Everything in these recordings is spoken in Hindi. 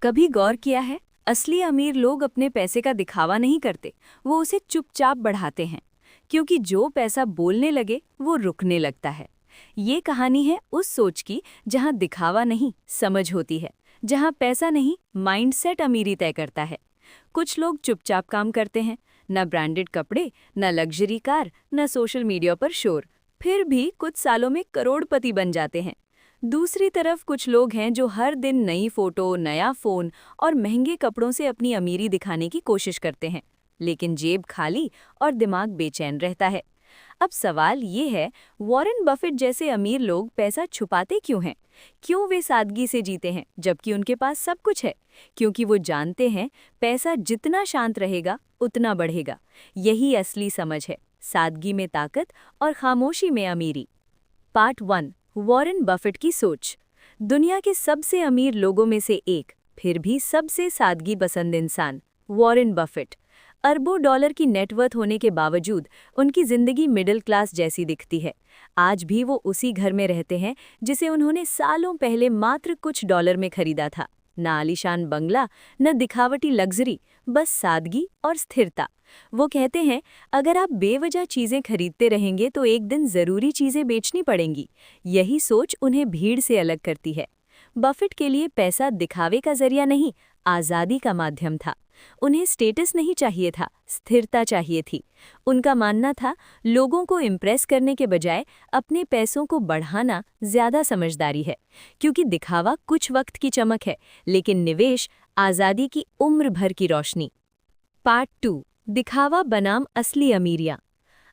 कभी गौर किया है? असली अमीर लोग अपने पैसे का दिखावा नहीं करते, वो उसे चुपचाप बढ़ाते हैं। क्योंकि जो पैसा बोलने लगे वो रुकने लगता है। ये कहानी है उस सोच की जहां दिखावा नहीं, समझ होती है। जहां पैसा नहीं, माइंडसेट अमीरी तय करता है। कुछ लोग चुपचाप काम करते हैं, न ब्रांडेड कपड़े, न लग्जरी कार, न सोशल मीडिया पर शोर। फिर भी कुछ सालों में करोड़पति बन जाते हैं। दूसरी तरफ कुछ लोग हैं जो हर दिन नई फोटो, नया फोन और महंगे कपड़ों से अपनी अमीरी दिखाने की कोशिश करते हैं, लेकिन जेब खाली और दिमाग बेचैन रहता है। अब सवाल ये है, वॉरेन बफेट जैसे अमीर लोग पैसा छुपाते क्यों हैं? क्यों वे सादगी से जीते हैं जबकि उनके पास सब कुछ है? क्योंकि वो जानते हैं पैसा जितना शांत रहेगा उतना बढ़ेगा। यही असली समझ है, सादगी में ताकत और खामोशी में अमीरी। पार्ट 1, वॉरेन बफेट की सोच। दुनिया के सबसे अमीर लोगों में से एक, फिर भी सबसे सादगी पसंद इंसान, वॉरेन बफेट। अरबों डॉलर की नेटवर्थ होने के बावजूद उनकी जिंदगी मिडिल क्लास जैसी दिखती है। आज भी वो उसी घर में रहते हैं जिसे उन्होंने सालों पहले मात्र कुछ डॉलर में खरीदा था। न आलीशान बंगला, न दिखावटी लग्जरी, बस सादगी और स्थिरता। वो कहते हैं, अगर आप बेवजह चीजें खरीदते रहेंगे तो एक दिन जरूरी चीजें बेचनी पड़ेंगी। यही सोच उन्हें भीड़ से अलग करती है। बफेट के लिए पैसा दिखावे का जरिया नहीं, आज़ादी का माध्यम था। उन्हें स्टेटस नहीं चाहिए था, स्थिरता चाहिए थी। उनका मानना था, लोगों को इम्प्रेस करने के बजाय अपने पैसों को बढ़ाना ज्यादा समझदारी है। क्योंकि दिखावा कुछ वक्त की चमक है, लेकिन निवेश आज़ादी की उम्र भर की रोशनी। पार्ट 2, दिखावा बनाम असली अमीरियां।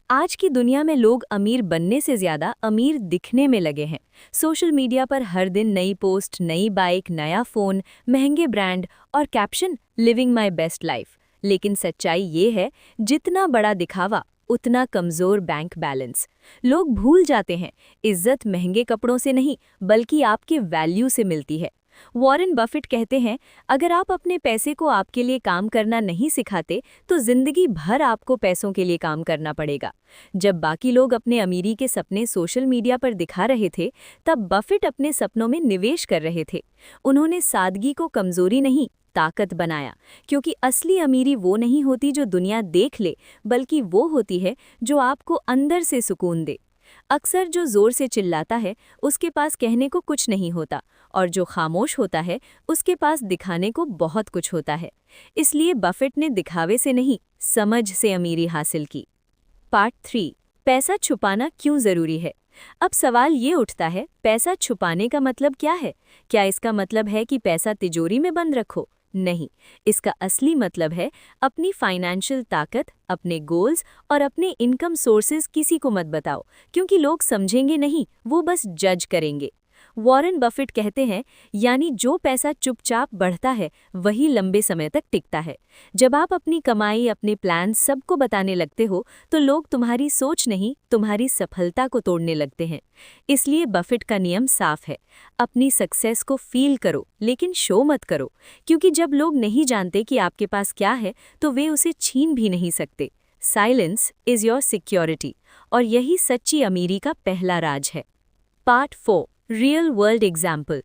आज की दुनिया में लोग अमीर बनने से ज्यादा अमीर दिखने में लगे हैं। सोशल मीडिया पर हर दिन नई पोस्ट, नई बाइक, नया फोन, महंगे ब्रांड और caption, living my best life. लेकिन सच्चाई ये है, जितना बड़ा दिखावा उतना कमजोर बैंक बैलेंस। लोग भूल जाते हैं, इज्जत महंगे कपड़ों से नहीं बल्कि आपके वैल्यू से मिलती है। वॉरेन बफेट कहते हैं, अगर आप अपने पैसे को आपके लिए काम करना नहीं सिखाते तो जिंदगी भर आपको पैसों के लिए काम करना पड़ेगा। जब बाकी लोग अपने अमीरी के सपने सोशल मीडिया पर दिखा रहे थे, तब बफेट अपने सपनों में निवेश कर रहे थे। उन्होंने सादगी को कमजोरी नहीं, ताकत बनाया। क्योंकि असली अमीरी वो नहीं होती जो दुनिया देख ले, बल्कि वो होती है जो आपको अंदर से सुकून दे। अक्सर जो जोर से चिल्लाता है उसके पास कहने को कुछ नहीं होता, और जो खामोश होता है उसके पास दिखाने को बहुत कुछ होता है। इसलिए बफेट ने दिखावे से नहीं, समझ से अमीरी हासिल की। पार्ट 3, पैसा छुपाना क्यों जरूरी है? अब सवाल ये उठता है, पैसा छुपाने का मतलब क्या है? क्या इसका मतलब है कि पैसा तिजोरी में बंद रखो? नहीं, इसका असली मतलब है अपनी फाइनेंशियल ताकत, अपने गोल्स और अपने इनकम सोर्सेज किसी को मत बताओ, क्योंकि लोग समझेंगे नहीं, वो बस जज करेंगे। वॉरेन बफेट कहते हैं, यानी जो पैसा चुपचाप बढ़ता है वही लंबे समय तक टिकता है। जब आप अपनी कमाई, अपने प्लान सबको बताने लगते हो तो लोग तुम्हारी सोच नहीं, तुम्हारी सफलता को तोड़ने लगते हैं। इसलिए बफेट का नियम साफ है, अपनी सक्सेस को फील करो लेकिन शो मत करो। क्योंकि जब लोग नहीं जानते कि आपके पास क्या है तो वे उसे छीन भी नहीं सकते। साइलेंस इज योर सिक्योरिटी, और यही सच्ची अमीरी का पहला राज है। Part 4, real world example.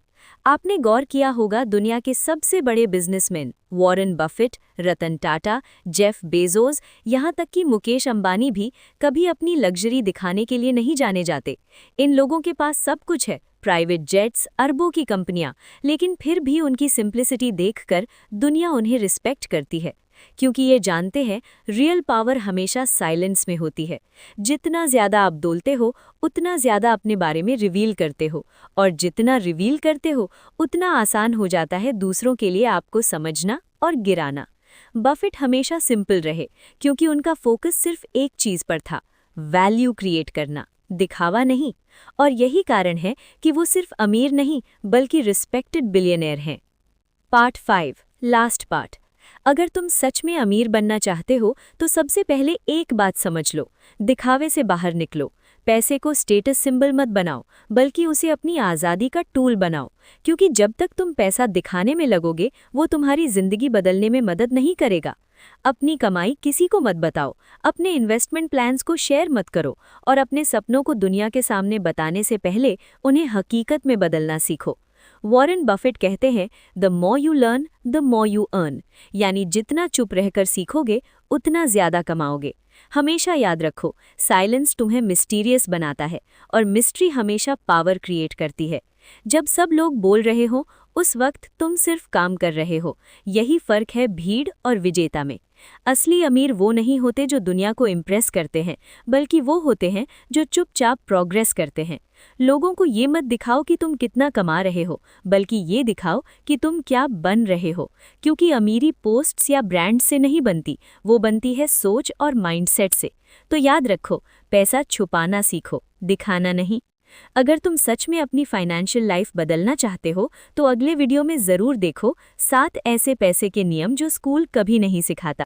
आपने गौर किया होगा, दुनिया के सबसे बड़े businessman Warren Buffett, Ratan Tata, Jeff Bezos, यहाँ तक कि मुकेश अंबानी भी कभी अपनी लग्जरी दिखाने के लिए नहीं जाने जाते। इन लोगों के पास सब कुछ है, प्राइवेट जेट्स, अरबों की कंपनियां, लेकिन फिर भी उनकी सिंप्लिसिटी देखकर दुनिया उन्हें रिस्पेक्ट करती है। क्योंकि ये जानते हैं, रियल पावर हमेशा साइलेंस में होती है। जितना ज्यादा आप बोलते हो उतना ज्यादा अपने बारे में रिवील करते हो, और जितना रिवील करते हो उतना आसान हो जाता है दूसरों के लिए आपको समझना और गिराना। बफेट हमेशा सिंपल रहे क्योंकि उनका फोकस सिर्फ एक चीज पर था, वैल्यू क्रिएट करना, दिखावा नहीं। और यही कारण है कि वो सिर्फ अमीर नहीं बल्कि रिस्पेक्टेड बिलियनियर हैं। Part 5, last part. अगर तुम सच में अमीर बनना चाहते हो तो सबसे पहले एक बात समझ लो, दिखावे से बाहर निकलो। पैसे को स्टेटस सिंबल मत बनाओ, बल्कि उसे अपनी आज़ादी का टूल बनाओ। क्योंकि जब तक तुम पैसा दिखाने में लगोगे वो तुम्हारी जिंदगी बदलने में मदद नहीं करेगा। अपनी कमाई किसी को मत बताओ, अपने इन्वेस्टमेंट प्लान्स को शेयर मत करो, और अपने सपनों को दुनिया के सामने बताने से पहले उन्हें हकीकत में बदलना सीखो। वॉरेन बफेट कहते हैं, the more you learn the more you earn, यानी जितना चुप रहकर सीखोगे उतना ज्यादा कमाओगे। हमेशा याद रखो, साइलेंस तुम्हें मिस्टीरियस बनाता है और मिस्ट्री हमेशा पावर क्रिएट करती है। जब सब लोग बोल रहे हो उस वक्त तुम सिर्फ काम कर रहे हो। यही फर्क है भीड़ और विजेता में। असली अमीर वो नहीं होते जो दुनिया को इम्प्रेस करते हैं, बल्कि वो होते हैं जो चुपचाप प्रोग्रेस करते हैं। लोगों को ये मत दिखाओ कि तुम कितना कमा रहे हो, बल्कि ये दिखाओ कि तुम क्या बन रहे हो, क्योंकि अमीरी पोस्ट्स या ब्रांड से नहीं बनती, वो बनती है सोच और माइंडसेट से। तो याद रखो, पैसा छुपाना सीखो, दिखाना नहीं। अगर तुम सच में अपनी फाइनेंशियल लाइफ बदलना चाहते हो तो अगले वीडियो में ज़रूर देखो 7 ऐसे पैसे के नियम जो स्कूल कभी नहीं सिखाता।